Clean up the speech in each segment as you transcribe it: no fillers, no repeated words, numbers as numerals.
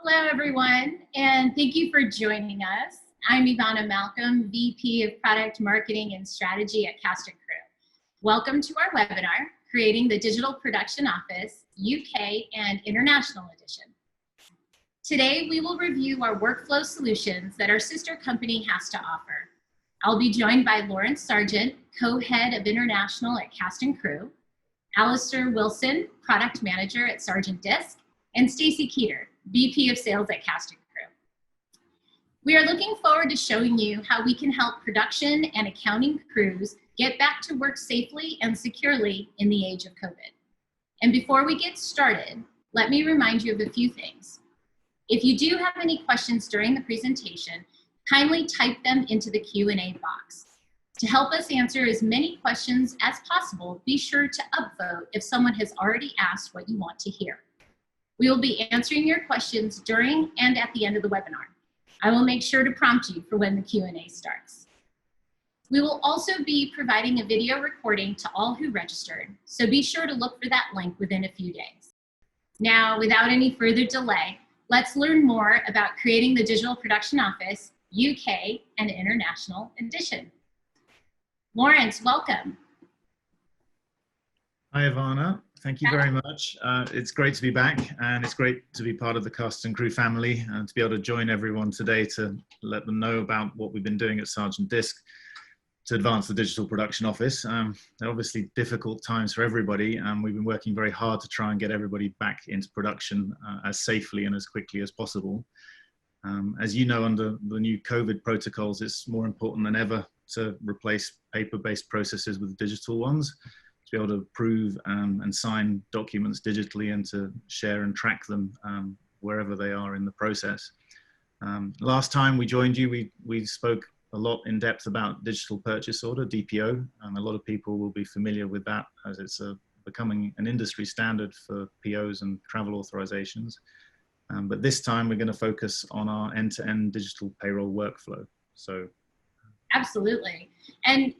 Hello, everyone, and thank you for joining us. I'm Ivana Malcolm, VP of Product Marketing and Strategy at Cast & Crew. Welcome to our webinar, Creating the Digital Production Office, UK and International Edition. Today, we will review our workflow solutions that our sister company has to offer. I'll be joined by Lawrence Sargent, Co-Head of International at Cast & Crew, Alistair Wilson, Product Manager at Sargent-Disc, and Stacy Keeter, VP of Sales at Cast & Crew. We are looking forward to showing you how we can help production and accounting crews get back to work safely and securely in the age of COVID. And before we get started, let me remind you of a few things. If you do have any questions during the presentation, kindly type them into the Q&A box. To help us answer as many questions as possible, be sure to upvote if someone has already asked what you want to hear. We will be answering your questions during and at the end of the webinar. I will make sure to prompt you for when the Q&A starts. We will also be providing a video recording to all who registered, so be sure to look for that link within a few days. Now, without any further delay, let's learn more about creating the Digital Production Office, UK and International Edition. Lawrence, welcome. Hi, Ivana. Thank you very much. It's great to be back, and it's great to be part of the Cast & Crew family and to be able to join everyone today to let them know about what we've been doing at Sargent-Disc to advance the Digital Production Office. They're obviously difficult times for everybody, and we've been working very hard to try and get everybody back into production as safely and as quickly as possible. As you know, under the new COVID protocols, it's more important than ever to replace paper-based processes with digital ones, to be able to approve and sign documents digitally and to share and track them wherever they are in the process. Last time we joined you, we spoke a lot in depth about digital purchase order, DPO. A lot of people will be familiar with that as it's becoming an industry standard for POs and travel authorizations. But this time we're going to focus on our end-to-end digital payroll workflow. So. Absolutely. And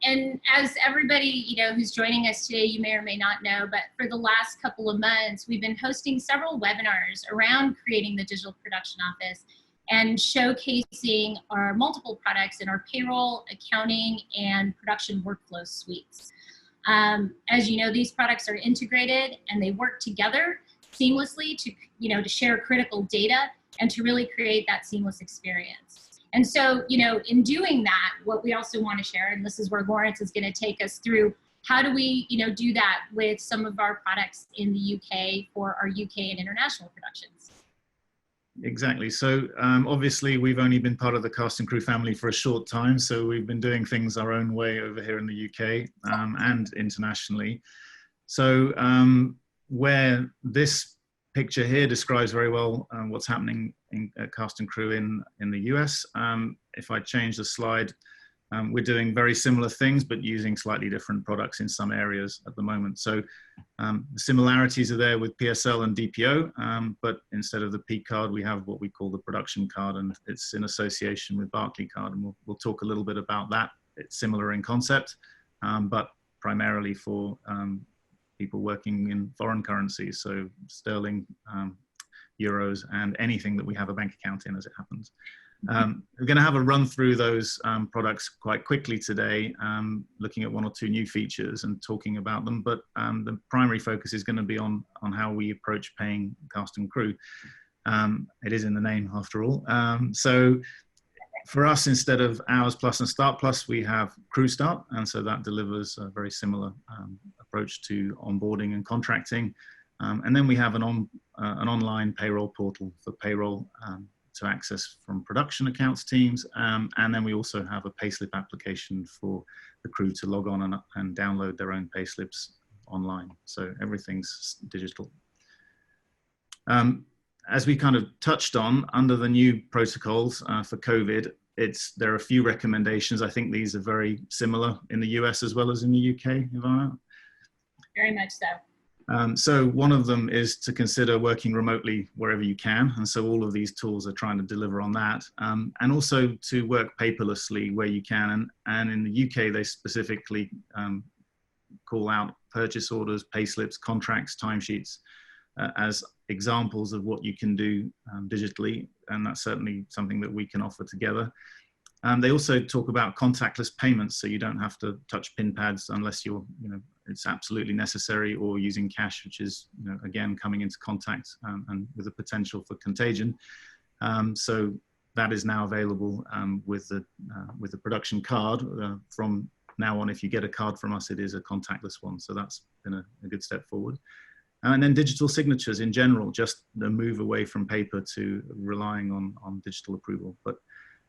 as everybody, who's joining us today, you may or may not know, but for the last couple of months, we've been hosting several webinars around creating the Digital Production Office and showcasing our multiple products in our payroll, accounting, and production workflow suites. As you know, these products are integrated and they work together seamlessly to share critical data and to really create that seamless experience. And so, in doing that, what we also want to share, and this is where Lawrence is going to take us through, how do we, do that with some of our products in the UK for our UK and international productions? Exactly. So obviously we've only been part of the Cast & Crew family for a short time, so we've been doing things our own way over here in the UK and internationally. So where this picture here describes very well what's happening in Cast & Crew in the US. If I change the slide, we're doing very similar things, but using slightly different products in some areas at the moment. So the similarities are there with PSL and DPO, but instead of the P card, we have what we call the production card, and it's in association with Barclaycard, and we'll talk a little bit about that. It's similar in concept, but primarily for people working in foreign currencies, so sterling, euros, and anything that we have a bank account in, as it happens. We're going to have a run through those products quite quickly today, looking at one or two new features and talking about them, but the primary focus is going to be on how we approach paying Cast & Crew. It is in the name, after all. So for us, instead of Hours Plus and Start Plus, we have CrewStart, and so that delivers a very similar approach to onboarding and contracting. And then we have an online payroll portal for payroll to access from production accounts teams, and then we also have a payslip application for the crew to log on and download their own payslips online. So everything's digital. As we kind of touched on, under the new protocols for COVID, there are a few recommendations. I think these are very similar in the US as well as in the UK, Ivana. Very much so. So one of them is to consider working remotely wherever you can. And so all of these tools are trying to deliver on that. And also to work paperlessly where you can. And in the UK, they specifically call out purchase orders, payslips, contracts, timesheets as examples of what you can do digitally, and that's certainly something that we can offer together. They also talk about contactless payments, so you don't have to touch pin pads unless it's absolutely necessary, or using cash, which is, again, coming into contact and with the potential for contagion. So that is now available with the production card. From now on, if you get a card from us, it is a contactless one. So that's been a good step forward. And then digital signatures in general, just the move away from paper to relying on digital approval. But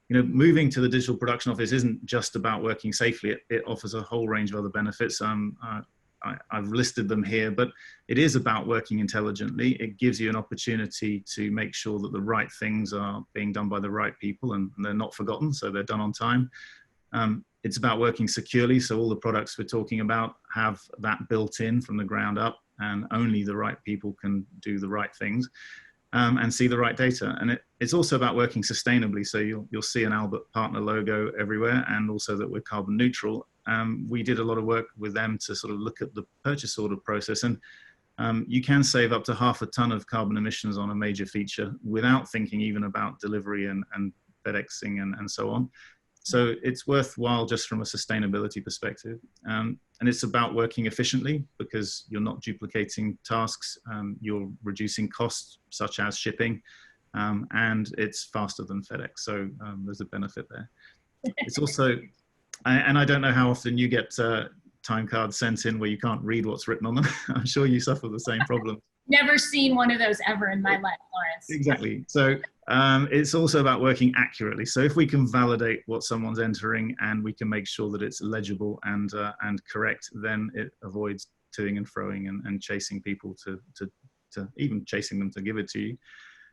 moving to the digital production office isn't just about working safely. It offers a whole range of other benefits. I've listed them here, but it is about working intelligently. It gives you an opportunity to make sure that the right things are being done by the right people, and they're not forgotten, so they're done on time. It's about working securely, so all the products we're talking about have that built in from the ground up, and only the right people can do the right things. And see the right data. And it's also about working sustainably. So you'll see an Albert Partner logo everywhere, and also that we're carbon neutral. We did a lot of work with them to sort of look at the purchase order process, and you can save up to 0.5 ton of carbon emissions on a major feature without thinking even about delivery and FedExing and so on. So it's worthwhile just from a sustainability perspective. And it's about working efficiently, because you're not duplicating tasks, you're reducing costs such as shipping, and it's faster than FedEx. So there's a benefit there. It's also, and I don't know how often you get time cards sent in where you can't read what's written on them. I'm sure you suffer the same problem. Never seen one of those ever in my life, Lawrence. Exactly. So it's also about working accurately. So if we can validate what someone's entering, and we can make sure that it's legible and correct, then it avoids toing and froing and chasing people to even chasing them to give it to you.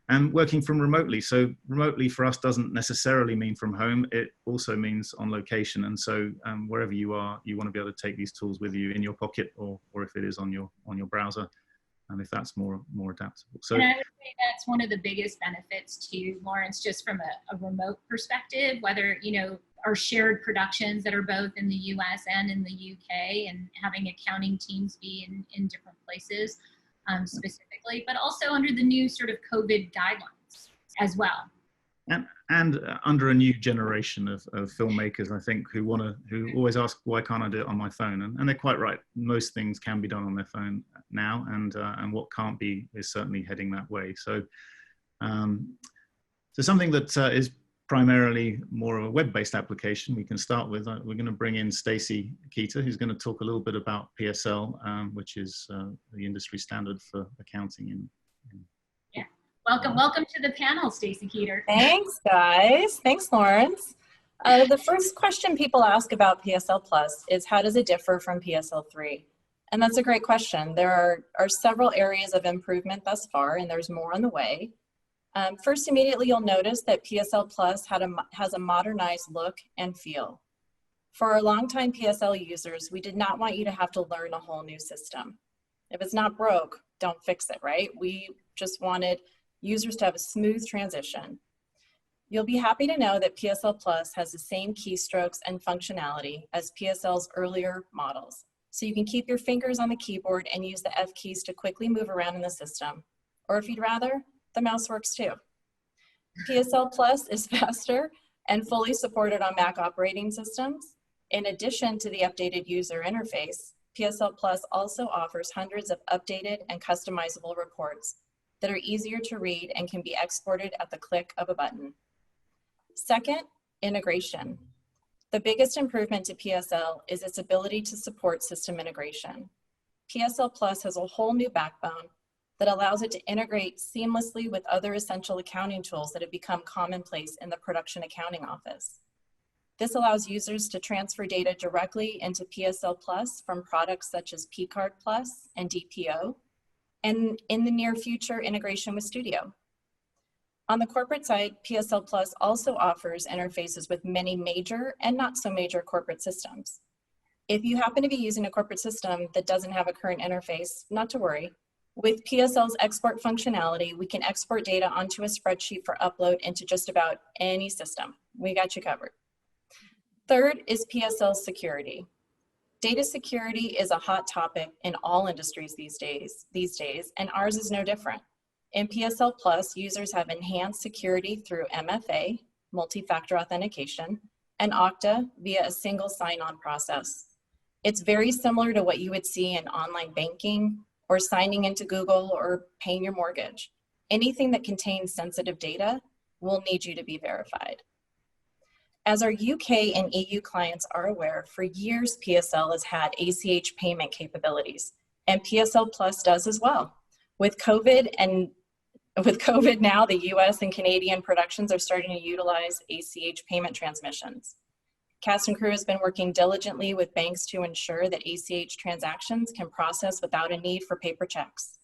And working from remotely. So remotely for us doesn't necessarily mean from home. It also means on location. And so wherever you are, you want to be able to take these tools with you in your pocket, or if it is on your browser. And if that's more adaptable. So, and I would say that's one of the biggest benefits to Lawrence, just from a remote perspective, whether, our shared productions that are both in the US and in the UK, and having accounting teams be in different places specifically, but also under the new sort of COVID guidelines as well. And under a new generation of filmmakers, I think, who always ask, why can't I do it on my phone? And they're quite right. Most things can be done on their phone now, and what can't be is certainly heading that way. So, so something that is primarily more of a web-based application we can start with. We're going to bring in Stacey Keeter, who's going to talk a little bit about PSL, which is the industry standard for accounting Yeah. Welcome to the panel, Stacey Keeter. Thanks, guys. Thanks, Lawrence. The first question people ask about PSL Plus is, how does it differ from PSL 3? And that's a great question. There are several areas of improvement thus far, and there's more on the way. First, immediately you'll notice that PSL Plus has a modernized look and feel. For our longtime PSL users, we did not want you to have to learn a whole new system. If it's not broke, don't fix it, right? We just wanted users to have a smooth transition. You'll be happy to know that PSL Plus has the same keystrokes and functionality as PSL's earlier models. So you can keep your fingers on the keyboard and use the F keys to quickly move around in the system. Or if you'd rather, the mouse works too. PSL Plus is faster and fully supported on Mac operating systems. In addition to the updated user interface, PSL Plus also offers hundreds of updated and customizable reports that are easier to read and can be exported at the click of a button. Second, integration. The biggest improvement to PSL is its ability to support system integration. PSL Plus has a whole new backbone that allows it to integrate seamlessly with other essential accounting tools that have become commonplace in the production accounting office. This allows users to transfer data directly into PSL Plus from products such as P-Card Plus and DPO, and in the near future, integration with Studio. On the corporate side, PSL Plus also offers interfaces with many major and not so major corporate systems. If you happen to be using a corporate system that doesn't have a current interface, not to worry. With PSL's export functionality, we can export data onto a spreadsheet for upload into just about any system. We got you covered. Third is PSL security. Data security is a hot topic in all industries these days, and ours is no different. In PSL Plus, users have enhanced security through MFA, multi-factor authentication, and Okta via a single sign-on process. It's very similar to what you would see in online banking or signing into Google or paying your mortgage. Anything that contains sensitive data will need you to be verified. As our UK and EU clients are aware, for years PSL has had ACH payment capabilities, and PSL Plus does as well. With COVID now, the US and Canadian productions are starting to utilize ACH payment transmissions. Cast and Crew has been working diligently with banks to ensure that ACH transactions can process without a need for paper checks.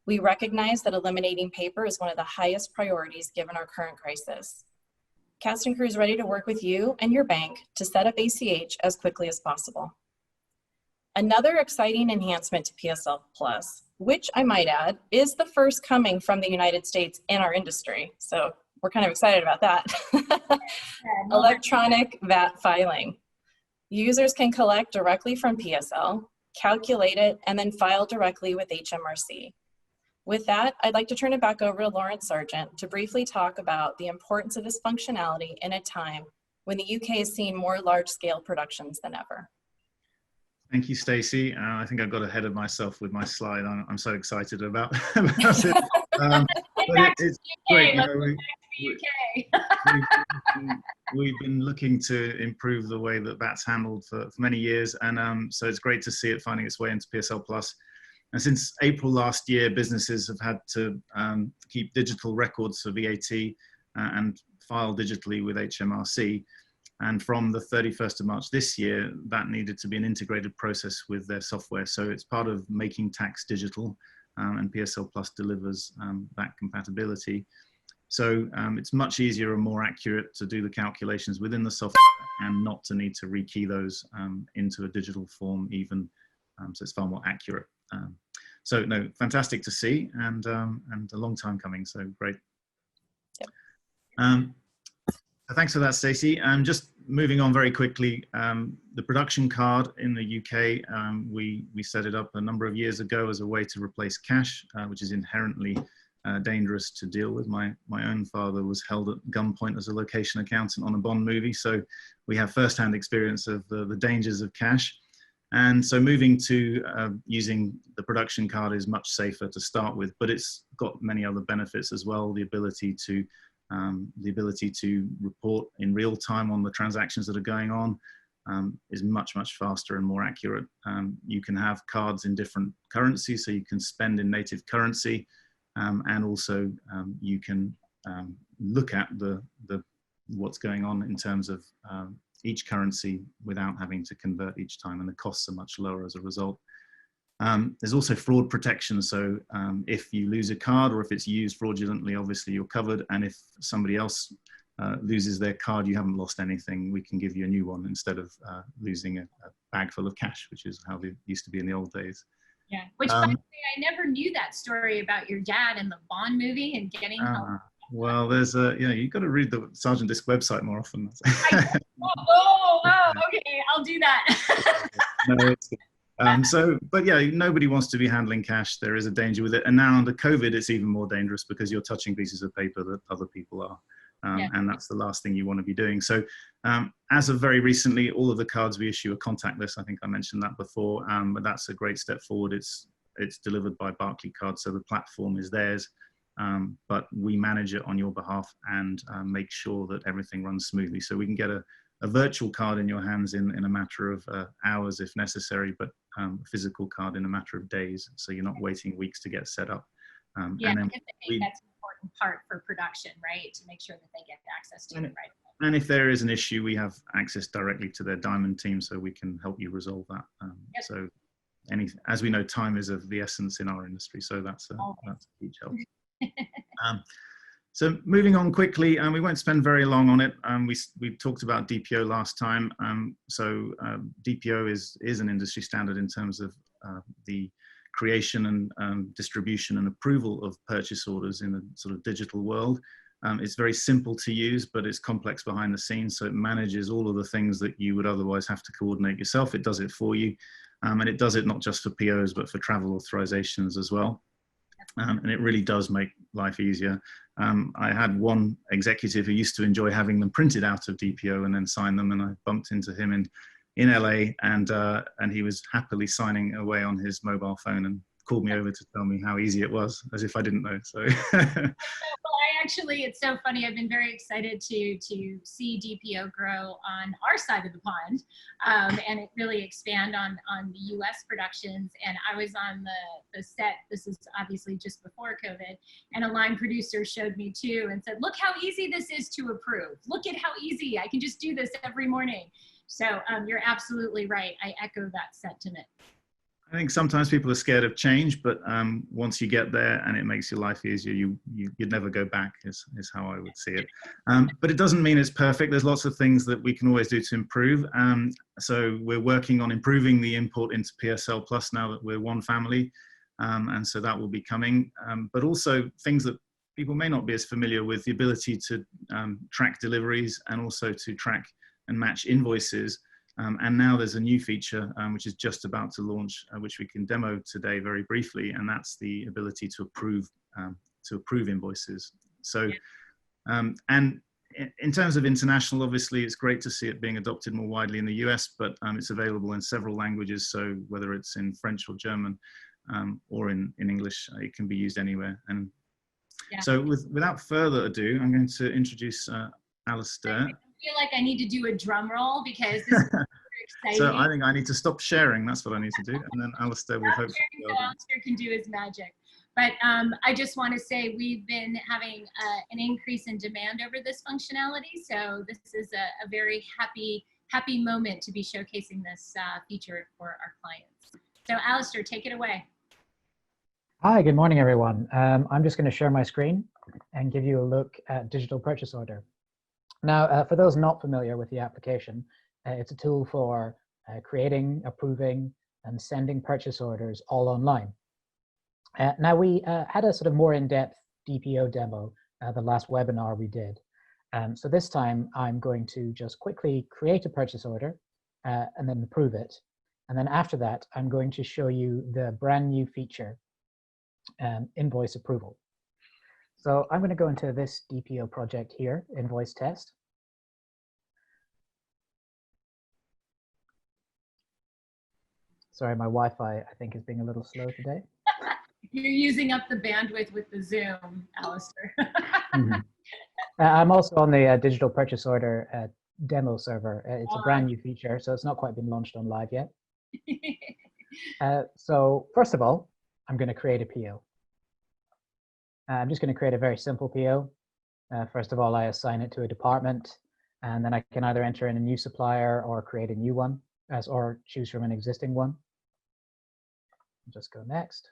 We recognize that eliminating paper is one of the highest priorities given our current crisis. Cast and Crew is ready to work with you and your bank to set up ACH as quickly as possible. Another exciting enhancement to PSL Plus, which I might add, is the first coming from the United States in our industry. So we're kind of excited about that. Electronic VAT filing. Users can collect directly from PSL, calculate it, and then file directly with HMRC. With that, I'd like to turn it back over to Lawrence Sargent to briefly talk about the importance of this functionality in a time when the UK is seeing more large-scale productions than ever. Thank you, Stacey. I think I got ahead of myself with my slide. I'm so excited about it. It's great. We've been looking to improve the way that that's handled for many years, and so it's great to see it finding its way into PSL Plus. And since April last year, businesses have had to keep digital records for VAT and file digitally with HMRC. And from the 31st of March this year, that needed to be an integrated process with their software. So it's part of making tax digital, and PSL Plus delivers that compatibility. So it's much easier and more accurate to do the calculations within the software and not to need to rekey those into a digital form even. So it's far more accurate. So no, fantastic to see, and a long time coming, so great. Yep. Thanks for that, Stacey. Just moving on very quickly, the production card in the UK, we set it up a number of years ago as a way to replace cash, which is inherently dangerous to deal with. My own father was held at gunpoint as a location accountant on a Bond movie, so we have first-hand experience of the dangers of cash. And so moving to using the production card is much safer to start with, but it's got many other benefits as well. The ability to report in real time on the transactions that are going on is much, much faster and more accurate. You can have cards in different currencies, so you can spend in native currency, and also you can look at what's going on in terms of each currency without having to convert each time, and the costs are much lower as a result. There's also fraud protection, so if you lose a card or if it's used fraudulently, obviously you're covered, and if somebody else loses their card, you haven't lost anything. We can give you a new one instead of losing a bag full of cash, which is how it used to be in the old days. Yeah, which by the way, I never knew that story about your dad in the Bond movie and getting home. Well, there's you've got to read the Sargent-Disc website more often. Okay, I'll do that. No, it's good. But yeah, nobody wants to be handling cash. There is a danger with it. And now under COVID, it's even more dangerous because you're touching pieces of paper that other people are. And that's the last thing you want to be doing. So as of very recently, all of the cards we issue are contactless. I think I mentioned that before, but that's a great step forward. It's delivered by Barclaycard, so the platform is theirs. But we manage it on your behalf and make sure that everything runs smoothly. So we can get a virtual card in your hands in a matter of hours if necessary, but a physical card in a matter of days. So you're not waiting weeks to get set up. And then I think that's an important part for production, right? To make sure that they get access to it right away. And if there is an issue, we have access directly to their Diamond team, so we can help you resolve that. So as we know, time is of the essence in our industry, so that's a huge help. So moving on quickly, we won't spend very long on it. We talked about DPO last time. DPO is an industry standard in terms of the creation and distribution and approval of purchase orders in a sort of digital world. It's very simple to use, but it's complex behind the scenes. So it manages all of the things that you would otherwise have to coordinate yourself. It does it for you. And it does it not just for POs, but for travel authorizations as well. And it really does make life easier. I had one executive who used to enjoy having them printed out of DPO and then sign them, and I bumped into him in LA, and he was happily signing away on his mobile phone and called me over to tell me how easy it was, as if I didn't know. So well, it's so funny. I've been very excited to see DPO grow on our side of the pond, and it really expand on the US productions. And I was on the set, this is obviously just before COVID, and a line producer showed me too and said, look how easy this is to approve. Look at how easy, I can just do this every morning. So you're absolutely right. I echo that sentiment. I think sometimes people are scared of change, but once you get there and it makes your life easier, you'd never go back, is how I would see it. But it doesn't mean it's perfect. There's lots of things that we can always do to improve. So we're working on improving the import into PSL Plus now that we're one family. And so that will be coming. But also things that people may not be as familiar with, the ability to track deliveries and also to track and match invoices. And now there's a new feature which is just about to launch, which we can demo today very briefly, and that's the ability to approve invoices. So, and in terms of international, obviously it's great to see it being adopted more widely in the US, but it's available in several languages. So whether it's in French or German or in English, it can be used anywhere. And so without further ado, I'm going to introduce Alistair. I feel like I need to do a drum roll because this is super exciting. So I think I need to stop sharing. That's what I need to do. And then Alistair will hopefully. So Alistair can do his magic. But I just want to say we've been having an increase in demand over this functionality. So this is a very happy moment to be showcasing this feature for our clients. So Alistair, take it away. Hi, good morning, everyone. I'm just going to share my screen and give you a look at Digital Purchase Order. Now, for those not familiar with the application, it's a tool for creating, approving, and sending purchase orders all online. Now, we had a sort of more in-depth DPO demo the last webinar we did. So this time, I'm going to just quickly create a purchase order and then approve it. And then after that, I'm going to show you the brand new feature, Invoice Approval. So I'm going to go into this DPO project here, Invoice Test. Sorry, my Wi-Fi, I think, is being a little slow today. You're using up the bandwidth with the Zoom, Alistair. I'm also on the Digital Purchase Order demo server. It's a brand new feature, so it's not quite been launched on live yet. So first of all, I'm going to create a PO. I'm just going to create a very simple PO. First of all, I assign it to a department, and then I can either enter in a new supplier or create a new one, or choose from an existing one. Just go next.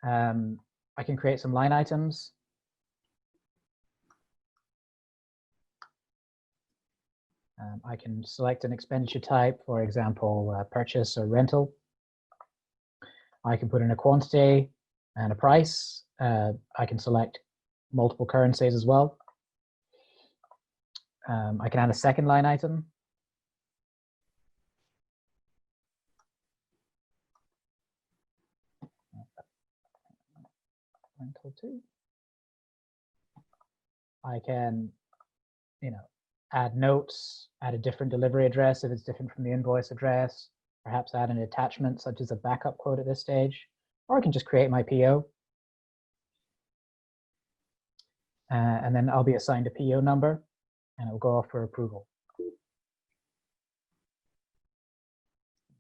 I can create some line items. I can select an expenditure type, for example, purchase or rental. I can put in a quantity and a price. I can select multiple currencies as well. I can add a second line item. Rental 2. I can, add notes, add a different delivery address if it's different from the invoice address, perhaps add an attachment such as a backup quote at this stage, or I can just create my PO. And then I'll be assigned a PO number and it will go off for approval. You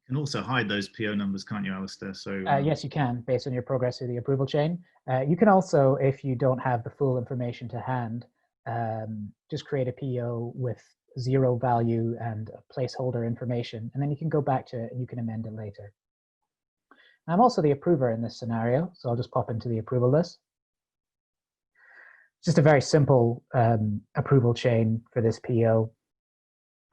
can also hide those PO numbers, can't you, Alistair? So yes, you can, based on your progress through the approval chain. You can also, if you don't have the full information to hand, just create a PO with 0 value and placeholder information, and then you can go back to it and you can amend it later. I'm also the approver in this scenario, so I'll just pop into the approval list. Just a very simple approval chain for this PO.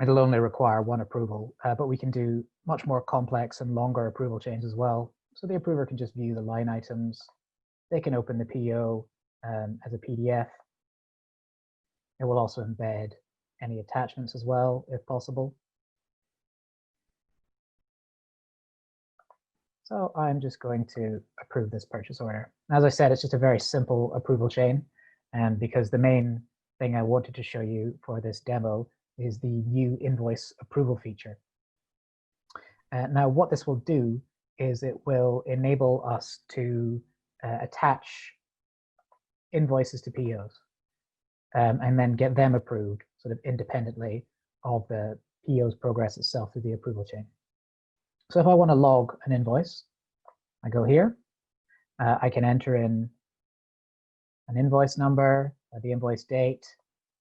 It'll only require one approval, but we can do much more complex and longer approval chains as well. So the approver can just view the line items. They can open the PO as a PDF. It will also embed any attachments as well, if possible. So I'm just going to approve this purchase order. As I said, it's just a very simple approval chain. And because the main thing I wanted to show you for this demo is the new invoice approval feature. Now, what this will do is it will enable us to attach invoices to POs and then get them approved sort of independently of the PO's progress itself through the approval chain. So if I want to log an invoice, I go here. I can enter in an invoice number, the invoice date.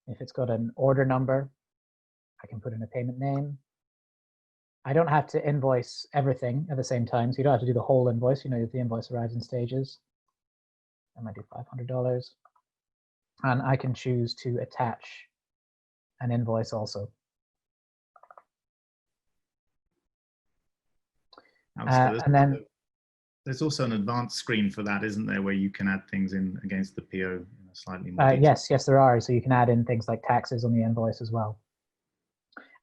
If it's got an order number, I can put in a payment name. I don't have to invoice everything at the same time, so you don't have to do the whole invoice. You know, if the invoice arrives in stages, I might do $500. And I can choose to attach an invoice also. And then there's also an advanced screen for that, isn't there, where you can add things in against the PO in a slightly more detail. Yes, there are. So you can add in things like taxes on the invoice as well.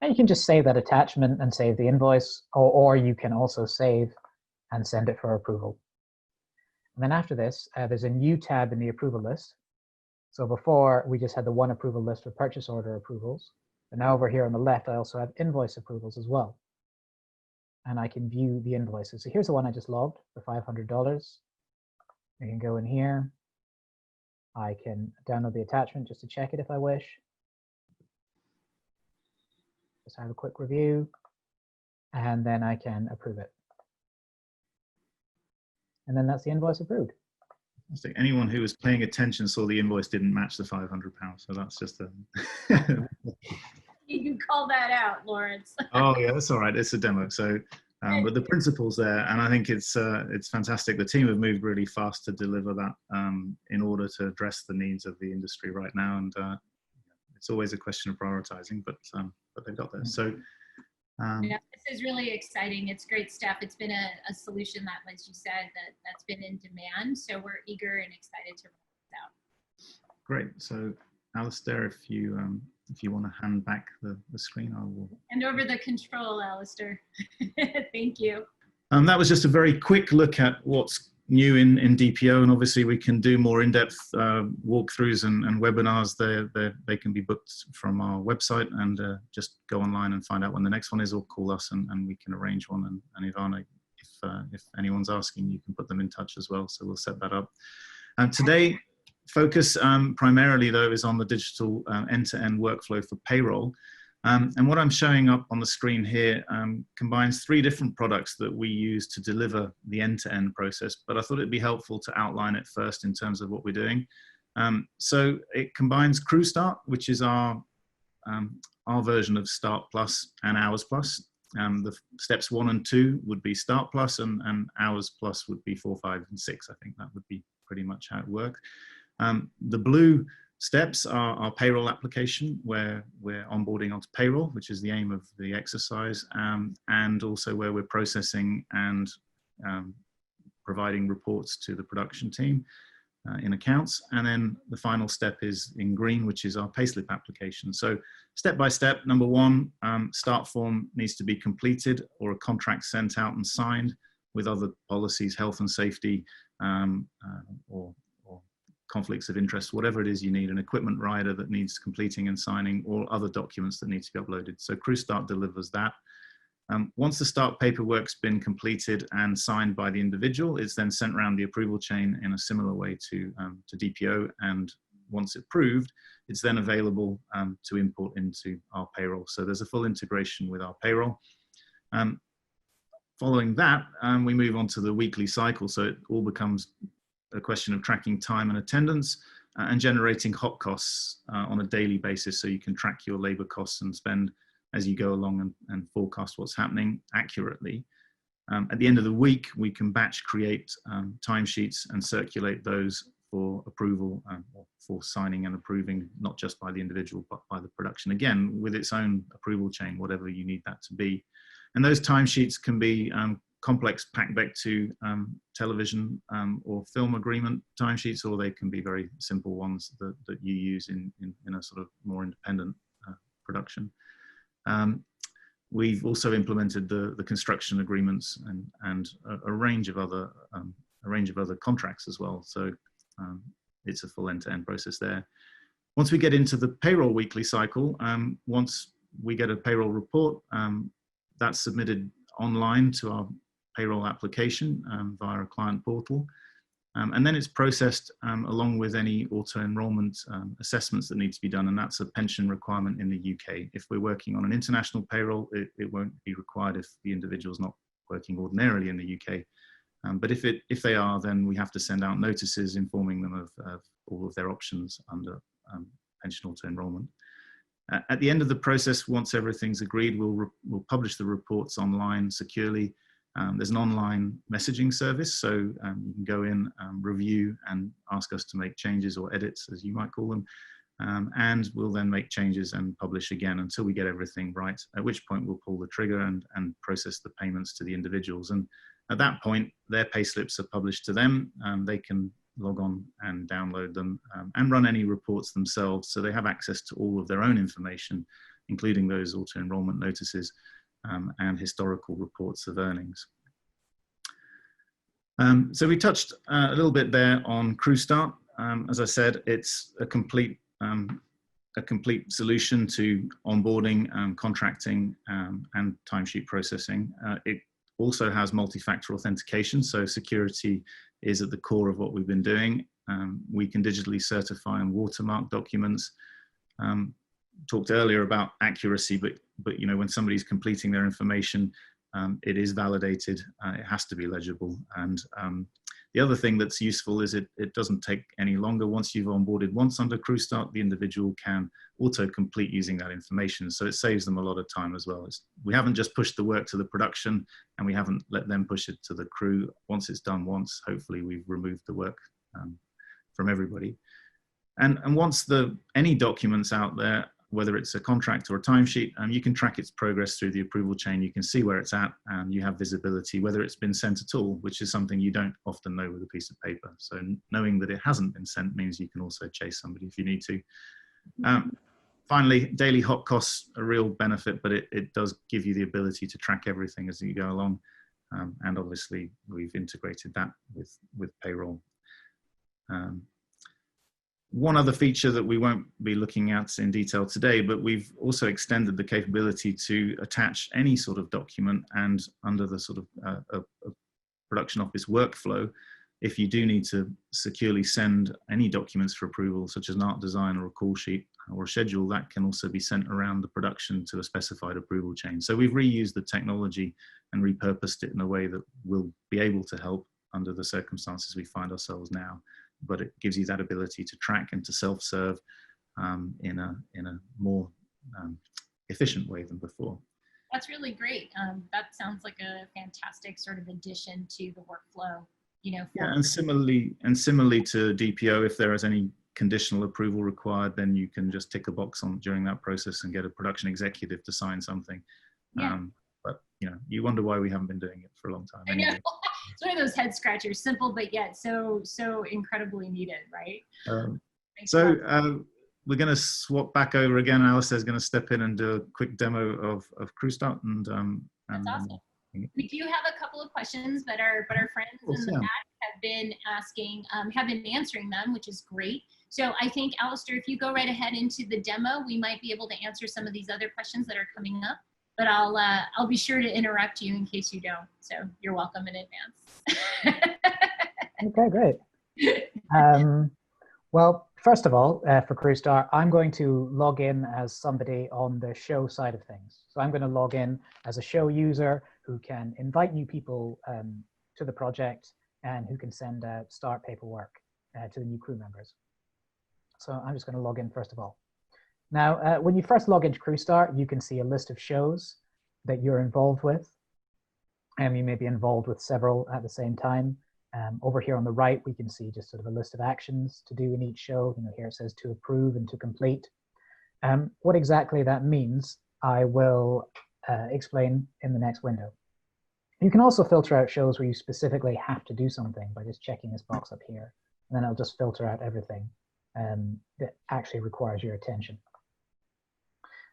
And you can just save that attachment and save the invoice, or you can also save and send it for approval. And then after this, there's a new tab in the approval list. So before, we just had the one approval list for purchase order approvals. But now over here on the left, I also have invoice approvals as well. And I can view the invoices. So here's the one I just logged for $500. I can go in here. I can download the attachment just to check it if I wish. Just have a quick review, and then I can approve it. And then that's the invoice approved. Anyone who was paying attention saw the invoice didn't match the £500, so that's just a... You can call that out, Lawrence. Oh yeah, that's all right. It's a demo, so but the principle's there, and I think it's fantastic. The team have moved really fast to deliver that in order to address the needs of the industry right now, and it's always a question of prioritizing, but they've got there. So yeah, this is really exciting. It's great stuff. It's been a solution that, as you said, that's been in demand. So we're eager and excited to roll this out. Great. So Alistair, if you want to hand back the screen, I will. Hand over the control, Alistair. Thank you. That was just a very quick look at what's new in DPO, and obviously we can do more in-depth walkthroughs and webinars. They can be booked from our website, and just go online and find out when the next one is, or call us and we can arrange one. And Ivana, if anyone's asking, you can put them in touch as well. So we'll set that up. And today, focus primarily though is on the digital end-to-end workflow for payroll. And what I'm showing up on the screen here combines 3 different products that we use to deliver the end-to-end process, but I thought it'd be helpful to outline it first in terms of what we're doing. So it combines CrewStart, which is our version of Start Plus and Hours Plus. The steps 1 and 2 would be Start Plus, and Hours Plus would be 4, 5, and 6. I think that would be pretty much how it works. The blue steps are our payroll application, where we're onboarding onto payroll, which is the aim of the exercise, and also where we're processing and providing reports to the production team in accounts. And then the final step is in green, which is our payslip application. So step by step, number 1, start form needs to be completed or a contract sent out and signed with other policies, health and safety, or conflicts of interest, whatever it is you need, an equipment rider that needs completing and signing, or other documents that need to be uploaded. So CrewStart delivers that. Once the start paperwork's been completed and signed by the individual, it's then sent around the approval chain in a similar way to DPO. And once approved, it's then available to import into our payroll. So there's a full integration with our payroll. Following that, we move on to the weekly cycle. So it all becomes a question of tracking time and attendance and generating hot costs on a daily basis, so you can track your labor costs and spend as you go along and forecast what's happening accurately. At the end of the week, we can batch create timesheets and circulate those for approval, or for signing and approving, not just by the individual, but by the production, again, with its own approval chain, whatever you need that to be. And those timesheets can be complex packed back to television or film agreement timesheets, or they can be very simple ones that you use in a sort of more independent production. we've also implemented the construction agreements and a range of other contracts as well. So it's a full end-to-end process there. Once we get into the payroll weekly cycle, once we get a payroll report, that's submitted online to our payroll application via a client portal. And then it's processed along with any auto-enrollment assessments that need to be done, and that's a pension requirement in the UK. If we're working on an international payroll, it won't be required if the individual's not working ordinarily in the UK. But if they are, then we have to send out notices informing them of all of their options under pension auto-enrollment. At the end of the process, once everything's agreed, we'll publish the reports online securely. There's an online messaging service, so you can go in, review, and ask us to make changes or edits, as you might call them, and we'll then make changes and publish again until we get everything right, at which point we'll pull the trigger and process the payments to the individuals. And at that point, their payslips are published to them. They can log on and download them and run any reports themselves, so they have access to all of their own information, including those auto-enrollment notices and historical reports of earnings. So we touched a little bit there on CrewStart. As I said, it's a complete solution to onboarding, contracting, and timesheet processing. It also has multi-factor authentication, so security is at the core of what we've been doing. We can digitally certify and watermark documents. Talked earlier about accuracy, but you know, when somebody's completing their information, it is validated. It has to be legible. And the other thing that's useful is it doesn't take any longer. Once you've onboarded once under CrewStart, the individual can auto-complete using that information. So it saves them a lot of time as well. We haven't just pushed the work to the production, and we haven't let them push it to the crew. Once it's done once, hopefully we've removed the work from everybody. And once any documents out there, whether it's a contract or a timesheet, you can track its progress through the approval chain. You can see where it's at, and you have visibility, whether it's been sent at all, which is something you don't often know with a piece of paper. So knowing that it hasn't been sent means you can also chase somebody if you need to. Finally, daily hop costs are a real benefit, but it does give you the ability to track everything as you go along. And obviously, we've integrated that with payroll. One other feature that we won't be looking at in detail today, but we've also extended the capability to attach any sort of document, and under the sort of a production office workflow, if you do need to securely send any documents for approval, such as an art design or a call sheet or a schedule, that can also be sent around the production to a specified approval chain. So we've reused the technology and repurposed it in a way that will be able to help under the circumstances we find ourselves now. But it gives you that ability to track and to self-serve in a more efficient way than before. That's really great. That sounds like a fantastic sort of addition to the workflow. You know. Yeah, and similarly to DPO, if there is any conditional approval required, then you can just tick a box on during that process and get a production executive to sign something. Yeah. But you know, you wonder why we haven't been doing it for a long time. I know. It's one of those head scratchers, simple but yet so incredibly needed, right? We're going to swap back over again. Alice is going to step in and do a quick demo of CrewStart, and that's awesome. We do have a couple of questions that our friends in the back have been asking, have been answering them, which is great. So I think, Alistair, if you go right ahead into the demo, we might be able to answer some of these other questions that are coming up. But I'll be sure to interrupt you in case you don't. So you're welcome in advance. Okay, great. Well, first of all, for CrewStart, I'm going to log in as somebody on the show side of things. So I'm going to log in as a show user who can invite new people to the project and who can send out start paperwork to the new crew members. So I'm just going to log in first of all. Now, when you first log into CrewStart, you can see a list of shows that you're involved with. And you may be involved with several at the same time. Over here on the right, we can see just sort of a list of actions to do in each show. You know, here it says to approve and to complete. What exactly that means, I will explain in the next window. You can also filter out shows where you specifically have to do something by just checking this box up here. And then it'll just filter out everything that actually requires your attention.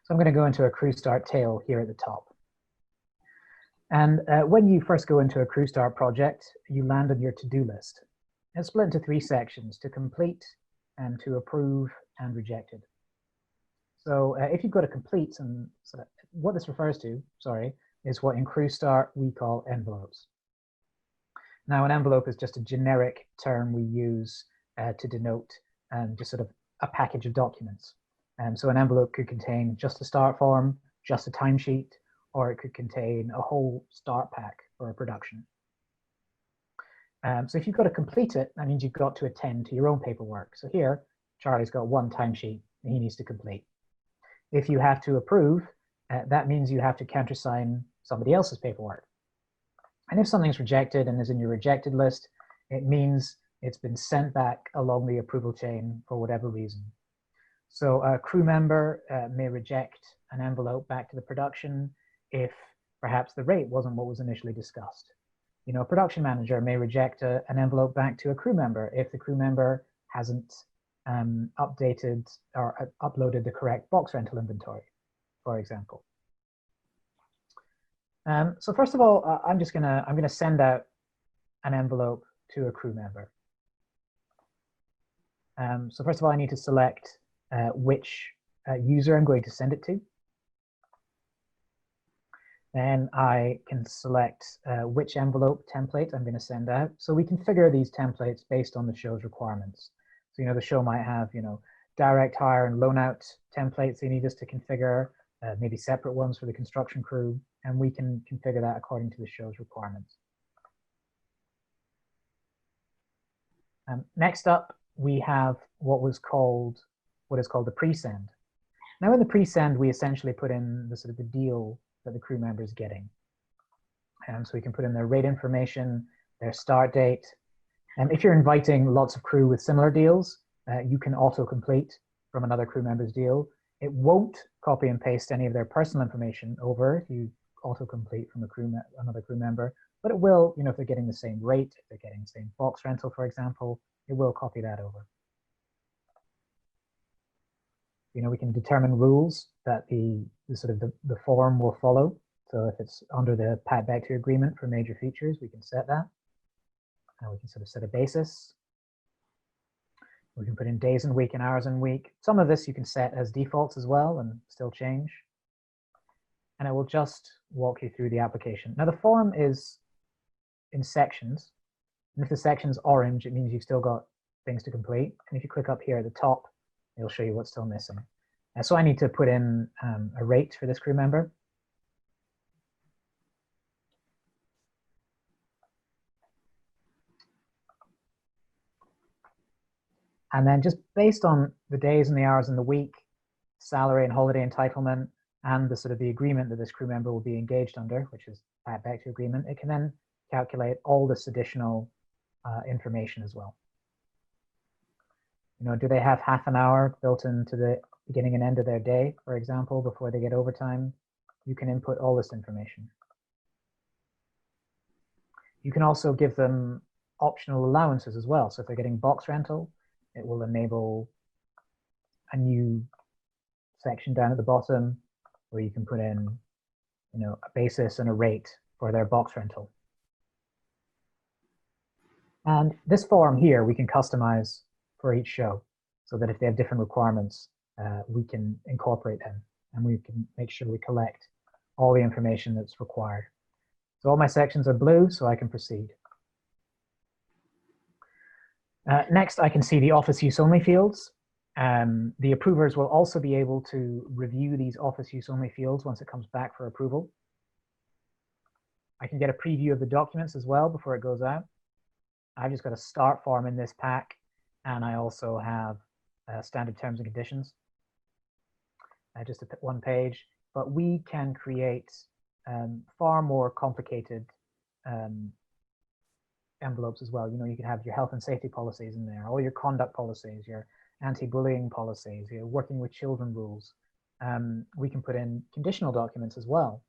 So I'm going to go into a CrewStart tail here at the top. And when you first go into a CrewStart project, you land on your to-do list. It's split into 3 sections: to complete, and to approve, and rejected. So if you've got to complete, and so what this refers to, sorry, is what in CrewStart we call envelopes. Now, an envelope is just a generic term we use to denote just sort of a package of documents. So an envelope could contain just a start form, just a timesheet, or it could contain a whole start pack for a production. So if you've got to complete it, that means you've got to attend to your own paperwork. So here, Charlie's got 1 timesheet that he needs to complete. If you have to approve, that means you have to countersign somebody else's paperwork. And if something's rejected and is in your rejected list, it means it's been sent back along the approval chain for whatever reason. So a crew member may reject an envelope back to the production if perhaps the rate wasn't what was initially discussed. You know, a production manager may reject an envelope back to a crew member if the crew member hasn't updated or uploaded the correct box rental inventory, for example. So first of all, I'm gonna send out an envelope to a crew member. So first of all, I need to select which user I'm going to send it to. Then I can select which envelope template I'm going to send out. So we configure these templates based on the show's requirements. So, you know, the show might have, you know, direct hire and loan out templates they need us to configure, maybe separate ones for the construction crew, and we can configure that according to the show's requirements. Next up, we have what is called the pre-send. Now in the pre-send, we essentially put in the sort of the deal that the crew member is getting. So we can put in their rate information, their start date. And if you're inviting lots of crew with similar deals, you can auto-complete from another crew member's deal. It won't copy and paste any of their personal information over if you auto-complete from another crew member, but it will, you know, if they're getting the same rate, if they're getting the same box rental, for example, it will copy that over. You know, we can determine rules that the form will follow. So if it's under the Pat Back to agreement for major features, we can set that. And we can sort of set a basis. We can put in days and week and hours and week. Some of this you can set as defaults as well and still change. And I will just walk you through the application. Now the form is in sections. And if the section's orange, it means you've still got things to complete. And if you click up here at the top, it'll show you what's still missing. So I need to put in a rate for this crew member. And then just based on the days and the hours in the week, salary and holiday entitlement, and the sort of the agreement that this crew member will be engaged under, which is Pat Back to agreement, it can then calculate all this additional information as well. You know, do they have half an hour built into the beginning and end of their day, for example, before they get overtime? You can input all this information. You can also give them optional allowances as well. So if they're getting box rental, it will enable a new section down at the bottom where you can put in, you know, a basis and a rate for their box rental. And this form here we can customize for each show so that if they have different requirements, we can incorporate them and we can make sure we collect all the information that's required. So all my sections are blue, so I can proceed. Next, I can see the office use only fields. The approvers will also be able to review these office use only fields once it comes back for approval. I can get a preview of the documents as well before it goes out. I've just got a start form in this pack, and I also have standard terms and conditions, just a one page. But we can create far more complicated envelopes as well. You know, you can have your health and safety policies in there, all your conduct policies, your anti-bullying policies, your working with children rules. We can put in conditional documents as well.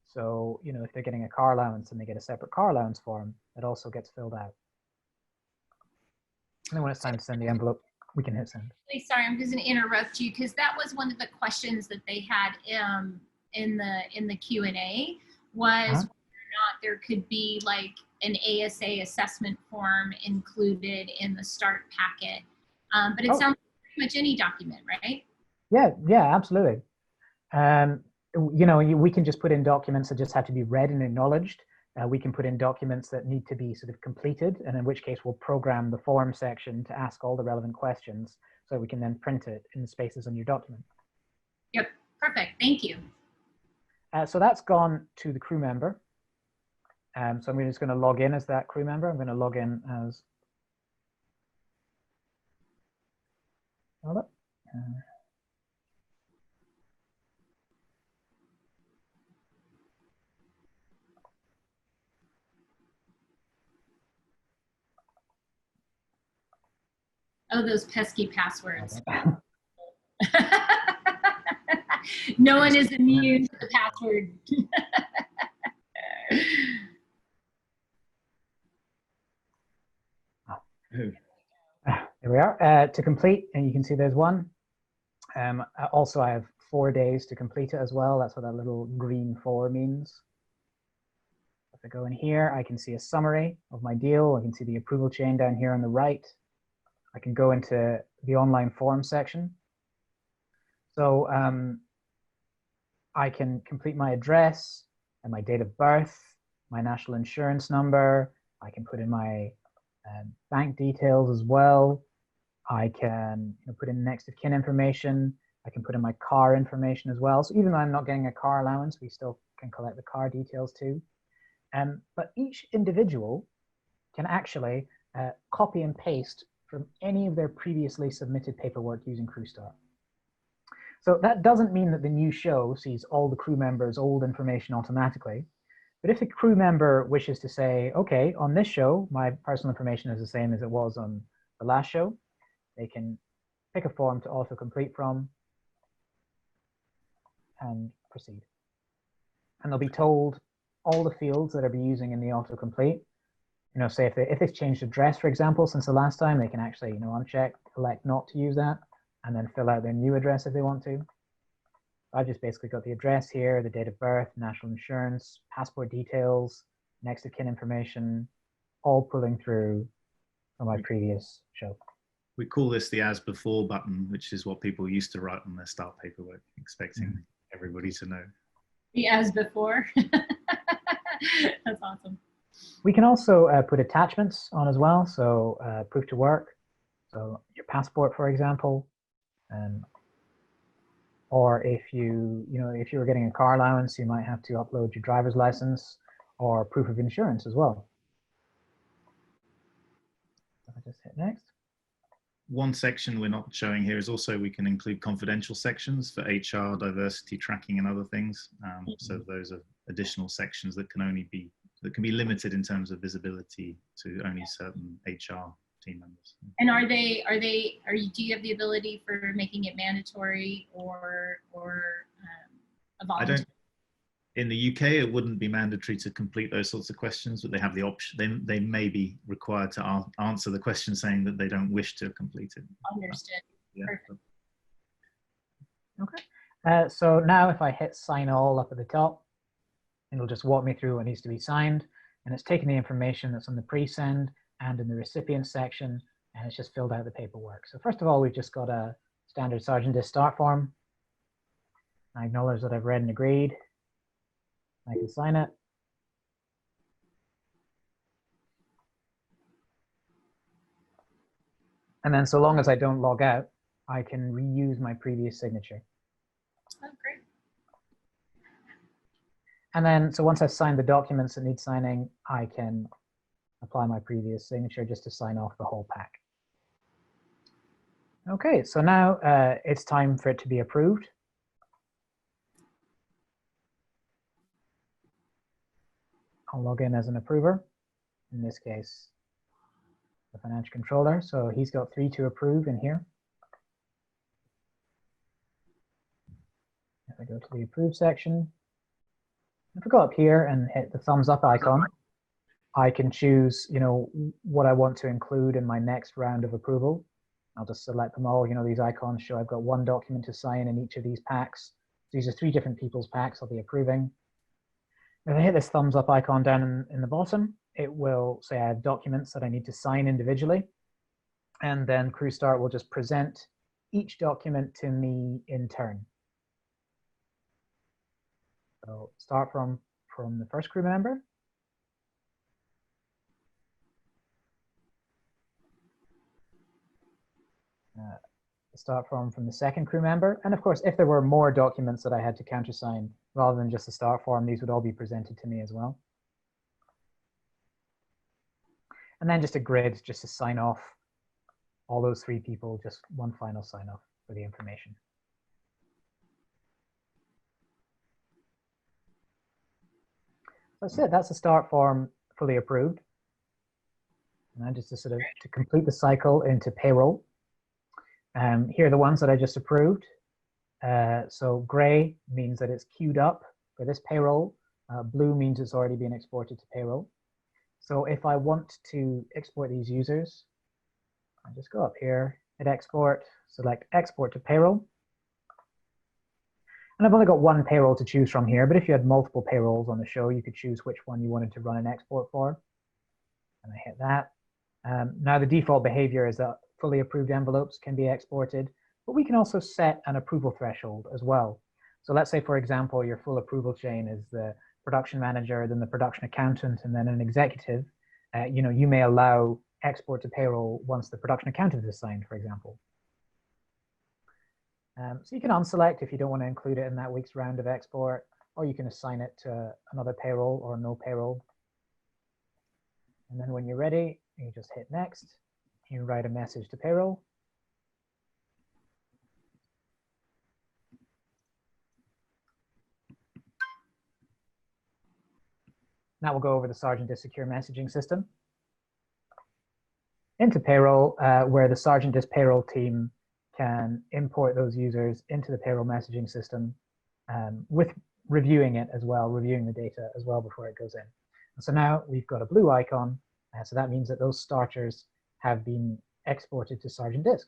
So, you know, if they're getting a car allowance and they get a separate car allowance form, it also gets filled out. And then when it's time to send the envelope, we can hit send. Sorry, I'm just going to interrupt you because that was one of the questions that they had in the Q&A was whether or there could be like an ASA assessment form included in the start packet. But it sounds like pretty much any document, right? Yeah, absolutely. You know, we can just put in documents that just have to be read and acknowledged. We can put in documents that need to be sort of completed, and in which case we'll program the form section to ask all the relevant questions so we can then print it in the spaces on your document. Yep, perfect, thank you. So that's gone to the crew member. So I'm just going to log in as that crew member. I'm going to log in as Oh, those pesky passwords. No one is immune to the password. Here we are. To complete, and you can see there's one. Also, I have 4 days to complete it as well. That's what that little green 4 means. If I go in here, I can see a summary of my deal. I can see the approval chain down here on the right. I can go into the online form section. So I can complete my address and my date of birth, my national insurance number. I can put in my bank details as well. I can put in next of kin information. I can put in my car information as well. So even though I'm not getting a car allowance, we still can collect the car details too. But each individual can actually copy and paste from any of their previously submitted paperwork using CrewStart. So that doesn't mean that the new show sees all the crew members' old information automatically. But if a crew member wishes to say, okay, on this show, my personal information is the same as it was on the last show, they can pick a form to autocomplete from and proceed. And they'll be told all the fields that they'll be using in the autocomplete. You know, say if they've changed address, for example, since the last time, they can actually, uncheck, elect not to use that, and then fill out their new address if they want to. I've just basically got the address here, the date of birth, national insurance, passport details, next of kin information, all pulling through from my previous show. We call this the as before button, which is what people used to write on their start paperwork, expecting everybody to know. The as before. That's awesome. We can also put attachments on as well. So proof to work. So your passport, for example. Or if if you were getting a car allowance, you might have to upload your driver's license or proof of insurance as well. So I just hit next. One section we're not showing here is also we can include confidential sections for HR, diversity tracking, and other things. So those are additional sections that can be limited in terms of visibility to only certain HR team members. And do you have the ability for making it mandatory or a voluntary? In the UK, it wouldn't be mandatory to complete those sorts of questions, but they have the option. They may be required to answer the question saying that they don't wish to complete it. Understood. Yeah. Perfect. Okay. So now if I hit sign all up at the top, it'll just walk me through what needs to be signed. And it's taken the information that's on the pre-send and in the recipient section, and it's just filled out the paperwork. So first of all, we've just got a standard Sargent-Disc start form. I acknowledge that I've read and agreed. I can sign it. And then so long as I don't log out, I can reuse my previous signature. Oh, great. And then, so once I've signed the documents that need signing, I can apply my previous signature just to sign off the whole pack. Okay, so now it's time for it to be approved. I'll log in as an approver, in this case, the financial controller. So he's got 3 to approve in here. If I go to the approve section, if I go up here and hit the thumbs up icon, I can choose, what I want to include in my next round of approval. I'll just select them all. These icons show I've got 1 document to sign in each of these packs. These are 3 different people's packs I'll be approving. If I hit this thumbs up icon down in the bottom, it will say I have documents that I need to sign individually. And then CrewStart will just present each document to me in turn. So start from the first crew member. Start from the second crew member. And of course, if there were more documents that I had to countersign rather than just the start form, these would all be presented to me as well. And then just a grid just to sign off all those 3 people, just one final sign off for the information. That's it. That's the start form fully approved. And then just to complete the cycle into payroll. Here are the ones that I just approved. So gray means that it's queued up for this payroll. Blue means it's already been exported to payroll. So if I want to export these users, I just go up here, hit export, select export to payroll. And I've only got one payroll to choose from here, but if you had multiple payrolls on the show, you could choose which one you wanted to run an export for. And I hit that. Now the default behavior is that fully approved envelopes can be exported, but we can also set an approval threshold as well. So let's say, for example, your full approval chain is the production manager, then the production accountant, and then an executive. You may allow export to payroll once the production accountant is assigned, for example. So you can unselect if you don't want to include it in that week's round of export, or you can assign it to another payroll or no payroll. And then when you're ready, you just hit next. You write a message to payroll. Now we'll go over the Sargent-Disc secure messaging system. Into payroll, where the Sargent-Disc payroll team can import those users into the payroll messaging system with reviewing it as well, reviewing the data as well before it goes in. And so now we've got a blue icon. So that means that those starters have been exported to Sargent-Disc.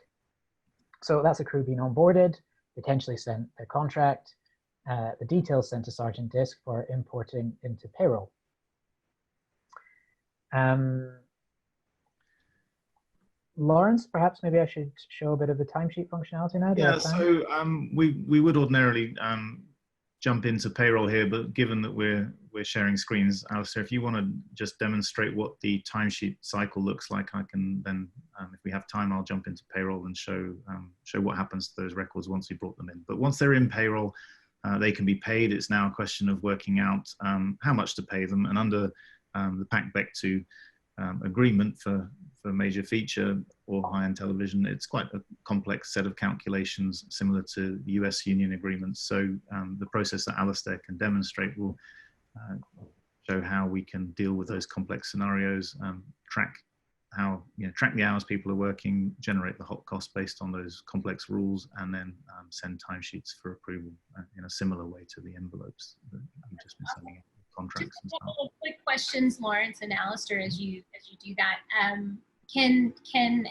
So that's a crew being onboarded, potentially sent a contract, the details sent to Sargent-Disc for importing into payroll. Lawrence, perhaps maybe I should show a bit of the timesheet functionality now. Yeah, so we would ordinarily jump into payroll here, but given that we're sharing screens, Alistair, if you want to just demonstrate what the timesheet cycle looks like, I can then, if we have time, I'll jump into payroll and show what happens to those records once we brought them in. But once they're in payroll, they can be paid. It's now a question of working out how much to pay them, and under the PAC-BEC2 agreement for major feature or high-end television, it's quite a complex set of calculations similar to the US union agreements. So the process that Alistair can demonstrate will show how we can deal with those complex scenarios, track the hours people are working, generate the hot cost based on those complex rules, and then send timesheets for approval in a similar way to the envelopes that we've just been sending in. Contracts Just and a stuff. couple of quick questions, Lawrence and Alistair, as you do that. Can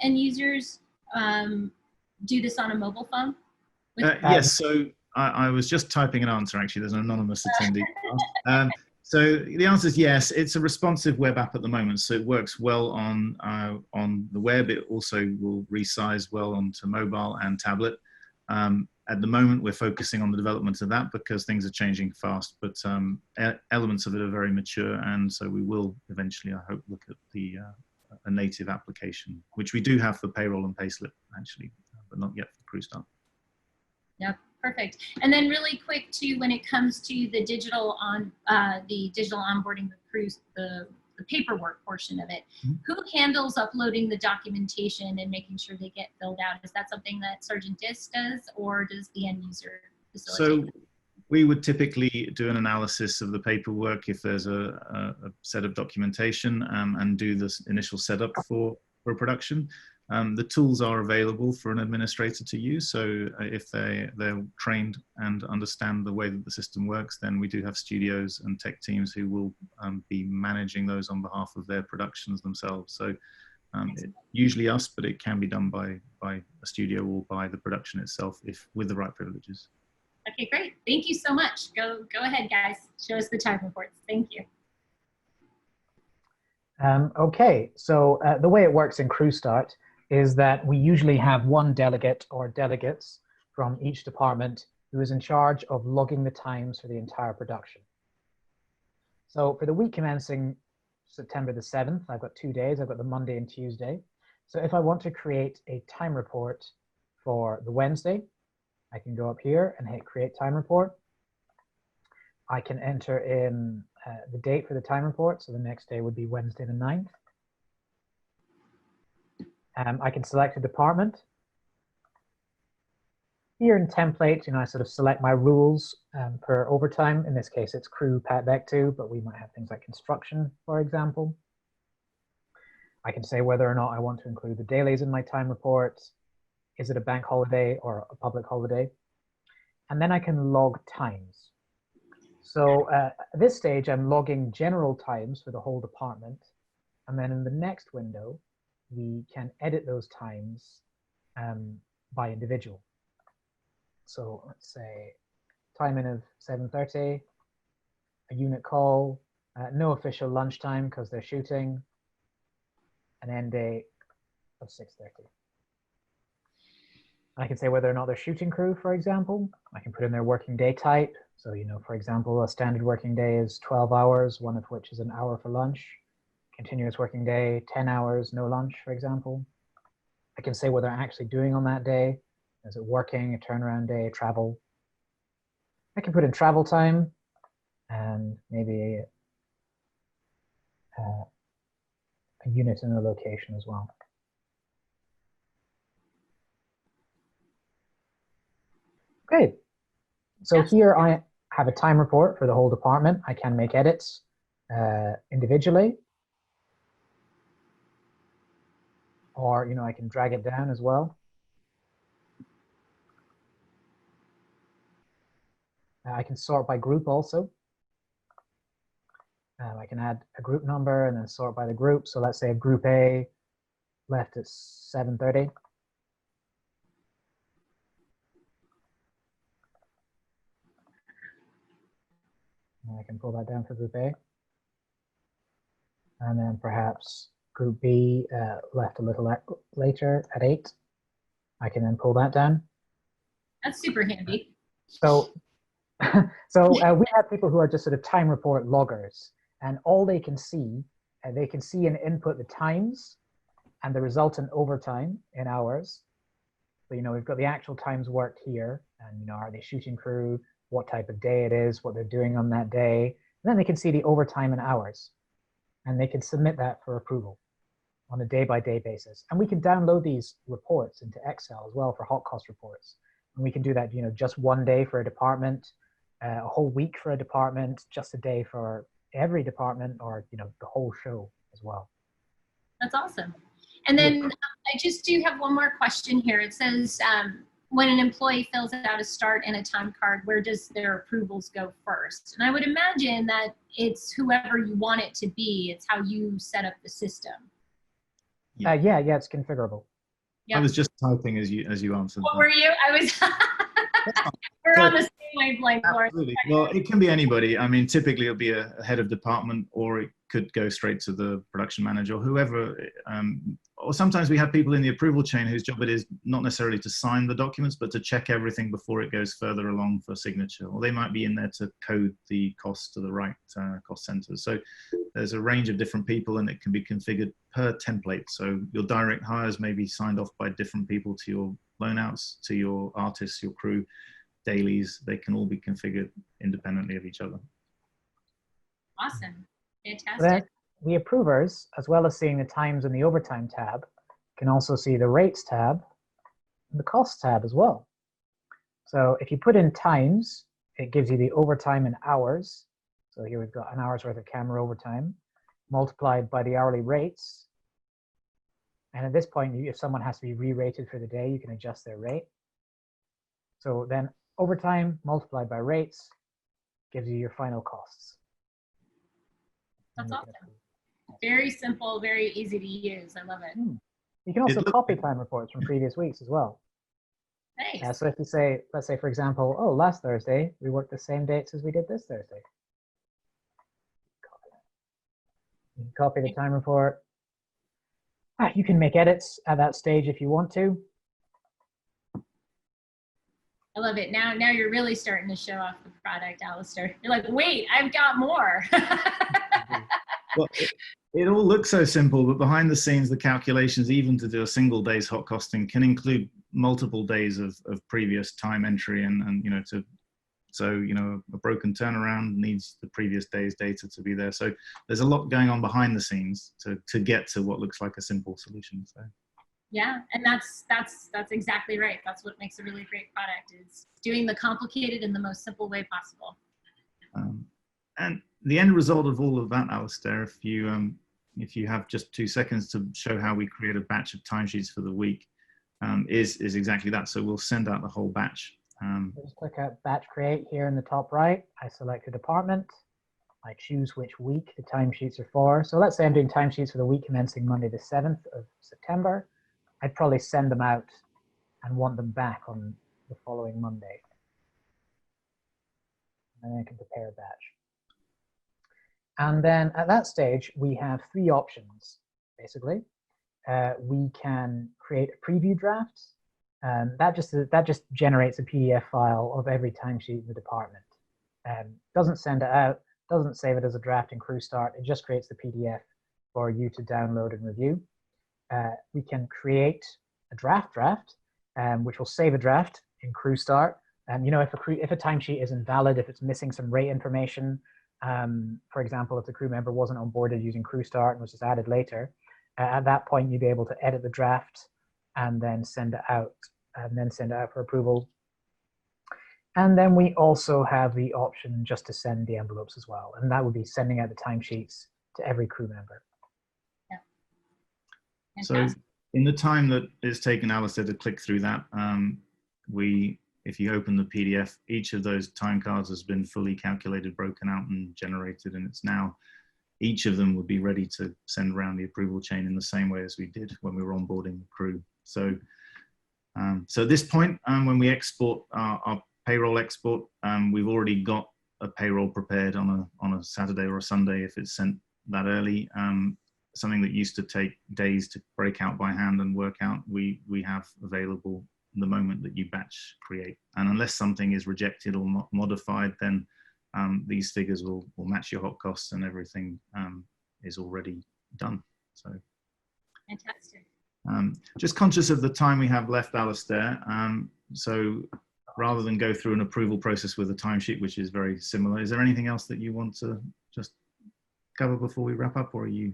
end users do this on a mobile phone? Yes. So I was just typing an answer. Actually, there's an anonymous attendee. So the answer is yes. It's a responsive web app at the moment, so it works well on the web. It also will resize well onto mobile and tablet. At the moment, we're focusing on the development of that because things are changing fast, but elements of it are very mature, and so we will eventually, I hope, look at a native application, which we do have for payroll and payslip, actually, but not yet for CrewStart. Yeah, perfect. And then really quick too, when it comes to the digital onboarding, the paperwork portion of it, who handles uploading the documentation and making sure they get filled out? Is that something that Sargent-Disc does, or does the end user facilitate? So we would typically do an analysis of the paperwork if there's a set of documentation and do this initial setup for a production. The tools are available for an administrator to use. So if they're trained and understand the way that the system works, then we do have studios and tech teams who will be managing those on behalf of their productions themselves. So usually us, but it can be done by a studio or by the production itself, if with the right privileges. Okay, Okay, great. Thank you so much. Go ahead, guys. Show us the time reports. Thank you. Okay, so the way it works in CrewStart is that we usually have one delegate or delegates from each department who is in charge of logging the times for the entire production. So for the week commencing September the 7th, I've got 2 days. I've got the Monday and Tuesday. So if I want to create a time report for the Wednesday, I can go up here and hit Create Time Report. I can enter in the date for the time report. So the next day would be Wednesday the 9th. I can select a department. Here in templates, I sort of select my rules per overtime. In this case, it's crew PATBEC 2, but we might have things like construction, for example. I can say whether or not I want to include the dailies in my time report. Is it a bank holiday or a public holiday? And then I can log times. So at this stage, I'm logging general times for the whole department. And then in the next window, we can edit those times by individual. So let's say time in of 7:30, a unit call, no official lunchtime because they're shooting, an end date of 6:30. I can say whether or not they're shooting crew, for example. I can put in their working day type. So, for example, a standard working day is 12 hours, one of which is an hour for lunch. Continuous working day, 10 hours, no lunch, for example. I can say what they're actually doing on that day. Is it working, a turnaround day, travel? I can put in travel time and maybe a unit and a location as well. Great. So here I have a time report for the whole department. I can make edits individually. Or, I can drag it down as well. I can sort by group also. I can add a group number and then sort by the group. So let's say group A left at 7:30. And I can pull that down for group A. And then perhaps group B left a little later at 8. I can then pull that down. That's super handy. So, we have people who are just sort of time report loggers, and all they can see and input the times and the resultant overtime in hours. So, we've got the actual times worked here, and are they shooting crew, what type of day it is, what they're doing on that day, and then they can see the overtime in hours, and they can submit that for approval on a day-by-day basis. And we can download these reports into Excel as well for hot cost reports. And we can do that, just one day for a department, a whole week for a department, just a day for every department, or, the whole show as well. That's awesome. And then I just do have one more question here. It says, when an employee fills out a start and a time card, where does their approvals go first? And I would imagine that it's whoever you want it to be. It's how you set up the system. Yeah, it's configurable. Yep. I was just typing as you answered. What were you? I was. We're on the same wavelength, Laura. Absolutely. Well, it can be anybody. I mean, typically it'll be a head of department, or it could go straight to the production manager or whoever. Or sometimes we have people in the approval chain whose job it is not necessarily to sign the documents, but to check everything before it goes further along for signature. Or they might be in there to code the cost to the right cost centers. So there's a range of different people, and it can be configured per template. So your direct hires may be signed off by different people to your loan outs, to your artists, your crew, dailies. They can all be configured independently of each other. Awesome. Fantastic. Then the approvers, as well as seeing the times in the overtime tab, can also see the rates tab and the costs tab as well. So if you put in times, it gives you the overtime in hours. So here we've got an hour's worth of camera overtime multiplied by the hourly rates. And at this point, if someone has to be re-rated for the day, you can adjust their rate. So then overtime multiplied by rates gives you your final costs. That's awesome. Very simple, very easy to use. I love it. You can also copy time reports from previous weeks as well. Nice. So if you say, let's say, for example, oh, last Thursday, we worked the same dates as we did this Thursday. You can copy the time report. You can make edits at that stage if you want to. I love it. Now you're really starting to show off the product, Alistair. You're like, wait, I've got more. Well, it all looks so simple, but behind the scenes, the calculations, even to do a single day's hot costing, can include multiple days of previous time entry, and you know, so you know, a broken turnaround needs the previous day's data to be there. So there's a lot going on behind the scenes to get to what looks like a simple solution. So yeah, and that's exactly right. That's what makes a really great product, is doing the complicated in the most simple way possible. And the end result of all of that, Alistair, if you have just 2 seconds to show how we create a batch of timesheets for the week, is exactly that. So we'll send out the whole batch. Just click out Batch Create here in the top right. I select a department. I choose which week the timesheets are for. So let's say I'm doing timesheets for the week commencing Monday the 7th of September. I'd probably send them out and want them back on the following Monday. And then I can prepare a batch. And then at that stage, we have 3 options, basically. We can create a preview draft. That just generates a PDF file of every timesheet in the department. Doesn't send it out, doesn't save it as a draft in CrewStart. It just creates the PDF for you to download and review. We can create a draft, which will save a draft in CrewStart. You know, if a timesheet is invalid, if it's missing some rate information, for example, if the crew member wasn't onboarded using CrewStart and was just added later, at that point you'd be able to edit the draft and then send it out, for approval. And then we also have the option just to send the envelopes as well, and that would be sending out the timesheets to every crew member. Yeah. So in the time that it's taken Alistair to click through that, if you open the PDF, each of those time cards has been fully calculated, broken out, and generated, and it's now, each of them would be ready to send around the approval chain in the same way as we did when we were onboarding the crew. So, so at this point, when we export our payroll export, we've already got a payroll prepared on a Saturday or a Sunday if it's sent that early. Something that used to take days to break out by hand and work out, we have available the moment that you batch create. And unless something is rejected or modified, then these figures will match your hot costs, and everything is already done. So Fantastic. Just conscious of the time we have left, Alistair. So rather than go through an approval process with a timesheet, which is very similar, is there anything else that you want to just cover before we wrap up, or are you?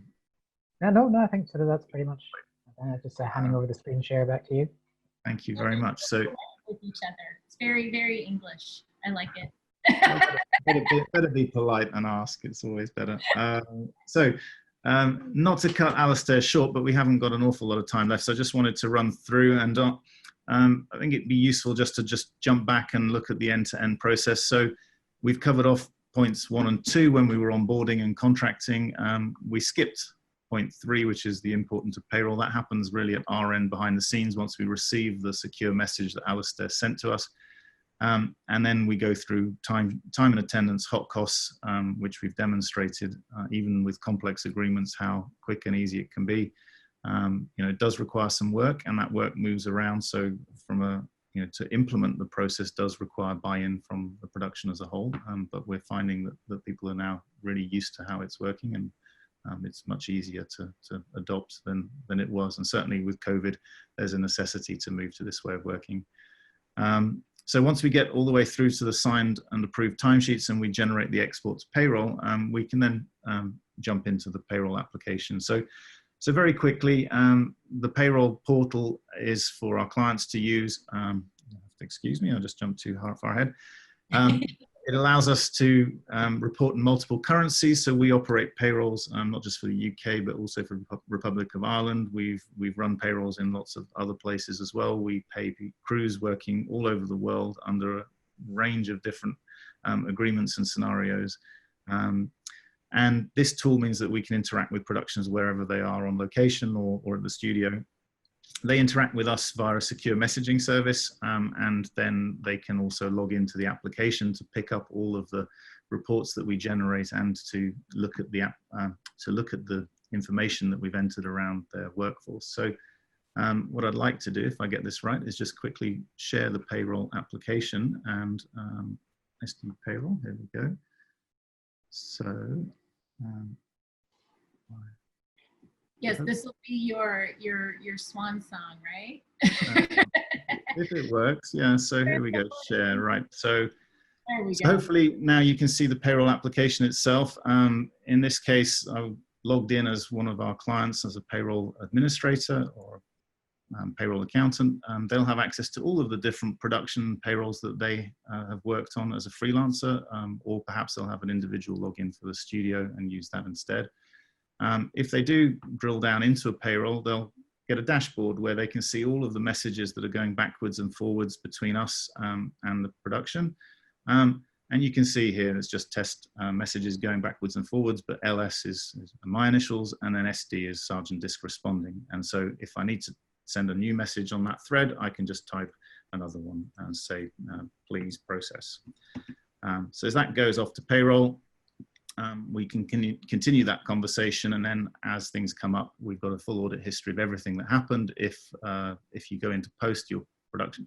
No, I think so. That's pretty much just handing over the screen share back to you. Thank you very much. So with each other, it's very, very English. I like it. better be polite and ask. It's always better. Not to cut Alistair short, but we haven't got an awful lot of time left. So I just wanted to run through, and I think it'd be useful just to jump back and look at the end-to-end process. So we've covered off points 1 and 2 when we were onboarding and contracting. We skipped point 3, which is the important of payroll. That happens really at our end behind the scenes once we receive the secure message that Alistair sent to us. And then we go through time and attendance, hot costs, which we've demonstrated, even with complex agreements, how quick and easy it can be. You know, it does require some work, and that work moves around. So to implement the process does require buy-in from the production as a whole. But we're finding that people are now really used to how it's working, and it's much easier to adopt than it was. And certainly with COVID, there's a necessity to move to this way of working. So once we get all the way through to the signed and approved timesheets and we generate the export to payroll, we can then jump into the payroll application. So very quickly, the payroll portal is for our clients to use. Excuse me, I just jumped too far ahead. It allows us to report in multiple currencies. So we operate payrolls not just for the UK, but also for the Republic of Ireland. We've run payrolls in lots of other places as well. We pay crews working all over the world under a range of different agreements and scenarios. And this tool means that we can interact with productions wherever they are on location or at the studio. They interact with us via a secure messaging service, and then they can also log into the application to pick up all of the reports that we generate and to look at the information that we've entered around their workforce. So what I'd like to do, if I get this right, is just quickly share the payroll application and SD payroll. Here we go. So. Yes, this will be your swan song, right? If it works, yeah. So here we go, share, right. So, there we go. Hopefully now you can see the payroll application itself. In this case, I logged in as one of our clients as a payroll administrator or payroll accountant. They'll have access to all of the different production payrolls that they have worked on as a freelancer, or perhaps they'll have an individual login for the studio and use that instead. If they do drill down into a payroll, they'll get a dashboard where they can see all of the messages that are going backwards and forwards between us and the production. And you can see here, it's just test messages going backwards and forwards, but LS is my initials, and then SD is Sargent-Disc responding. And so if I need to send a new message on that thread, I can just type another one and say, please process. So as that goes off to payroll, we can continue that conversation, and then as things come up, we've got a full audit history of everything that happened. If you go into post, your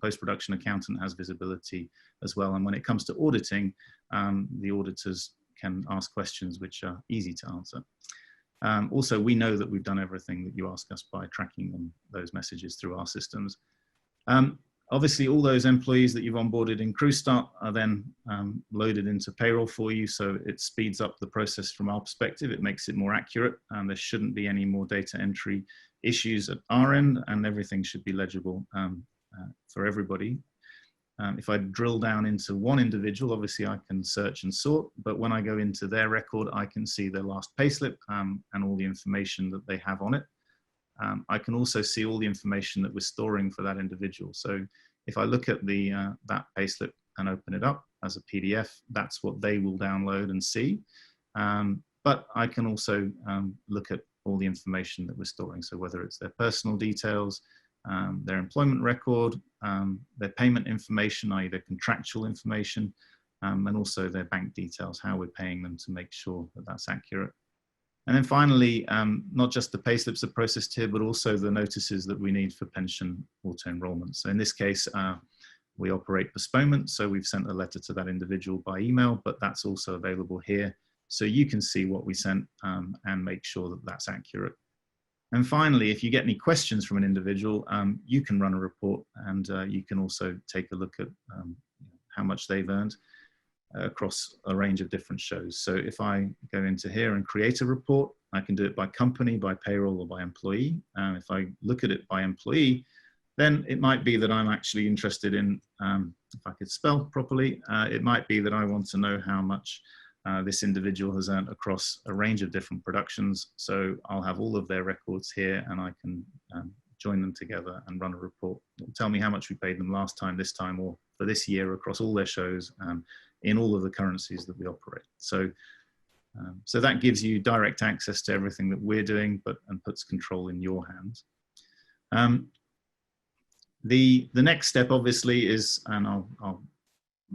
post-production accountant has visibility as well. And when it comes to auditing, the auditors can ask questions which are easy to answer. Also, we know that we've done everything that you ask us by tracking those messages through our systems. Obviously, all those employees that you've onboarded in CrewStart are then loaded into payroll for you, so it speeds up the process from our perspective. It makes it more accurate, and there shouldn't be any more data entry issues at our end, and everything should be legible for everybody. If I drill down into one individual, obviously I can search and sort, but when I go into their record, I can see their last payslip and all the information that they have on it. I can also see all the information that we're storing for that individual. So if I look at that payslip and open it up as a PDF, that's what they will download and see. But I can also look at all the information that we're storing. So whether it's their personal details, their employment record, their payment information, i.e. their contractual information, and also their bank details, how we're paying them to make sure that that's accurate. And then finally, not just the payslips are processed here, but also the notices that we need for pension auto-enrollment. So in this case, we operate postponement. So we've sent a letter to that individual by email, but that's also available here. So you can see what we sent and make sure that that's accurate. And finally, if you get any questions from an individual, you can run a report, and you can also take a look at how much they've earned across a range of different shows. So if I go into here and create a report, I can do it by company, by payroll, or by employee. If I look at it by employee, then it might be that I'm actually interested in, if I could spell properly, it might be that I want to know how much this individual has earned across a range of different productions. So I'll have all of their records here, and I can join them together and run a report. It'll tell me how much we paid them last time, this time, or for this year across all their shows in all of the currencies that we operate. So, so that gives you direct access to everything that we're doing, and puts control in your hands. The next step obviously is, and I'll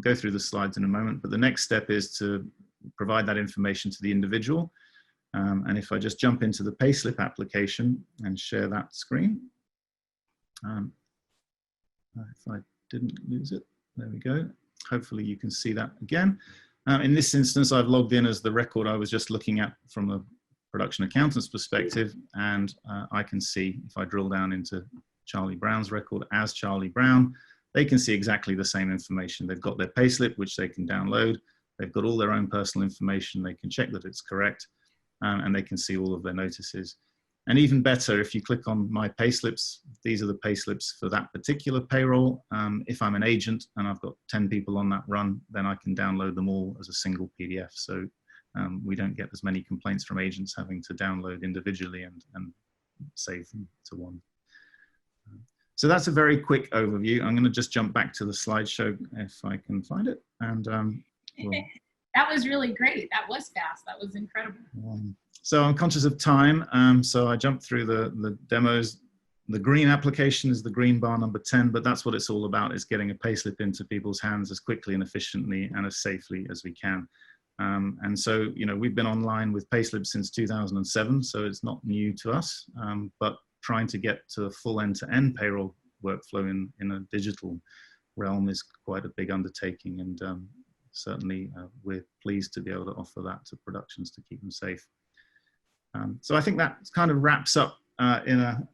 go through the slides in a moment, but the next step is to provide that information to the individual. And if I just jump into the payslip application and share that screen, if I didn't lose it, there we go. Hopefully you can see that again. In this instance, I've logged in as the record I was just looking at from a production accountant's perspective, and I can see, if I drill down into Charlie Brown's record as Charlie Brown, they can see exactly the same information. They've got their payslip, which they can download. They've got all their own personal information. They can check that it's correct, and they can see all of their notices. And even better, if you click on my payslips, these are the payslips for that particular payroll. If I'm an agent and I've got 10 people on that run, then I can download them all as a single PDF. So we don't get as many complaints from agents having to download individually and save them to one. So that's a very quick overview. I'm going to just jump back to the slideshow if I can find it. And that was really great. That was fast. That was incredible. So I'm conscious of time, so I jumped through the demos. The green application is the green bar number 10, but that's what it's all about, is getting a payslip into people's hands as quickly and efficiently and as safely as we can. And so, you know, we've been online with payslips since 2007, so it's not new to us, but trying to get to a full end-to-end payroll workflow in a digital realm is quite a big undertaking, and certainly we're pleased to be able to offer that to productions to keep them safe. So I think that kind of wraps up in a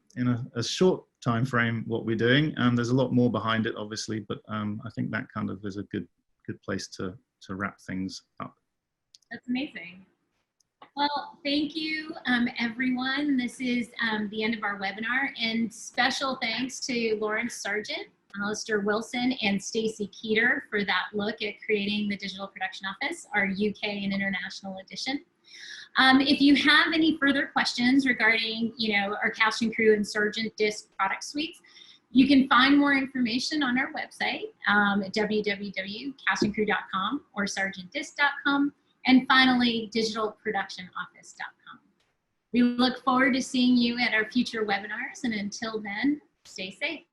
short time frame what we're doing. There's a lot more behind it, obviously, but I think that kind of is a good place to wrap things up. That's amazing. Well, thank you, everyone. This is the end of our webinar, and special thanks to Lawrence Sargent, Alistair Wilson, and Stacy Keeter for that look at creating the Digital Production Office, our UK and international edition. If you have any further questions regarding, you know, our Cast and Crew and Sargent-Disc product suites, you can find more information on our website at www.castandcrew.com or sargentdisc.com. And finally, digitalproductionoffice.com. We look forward to seeing you at our future webinars, and until then, stay safe.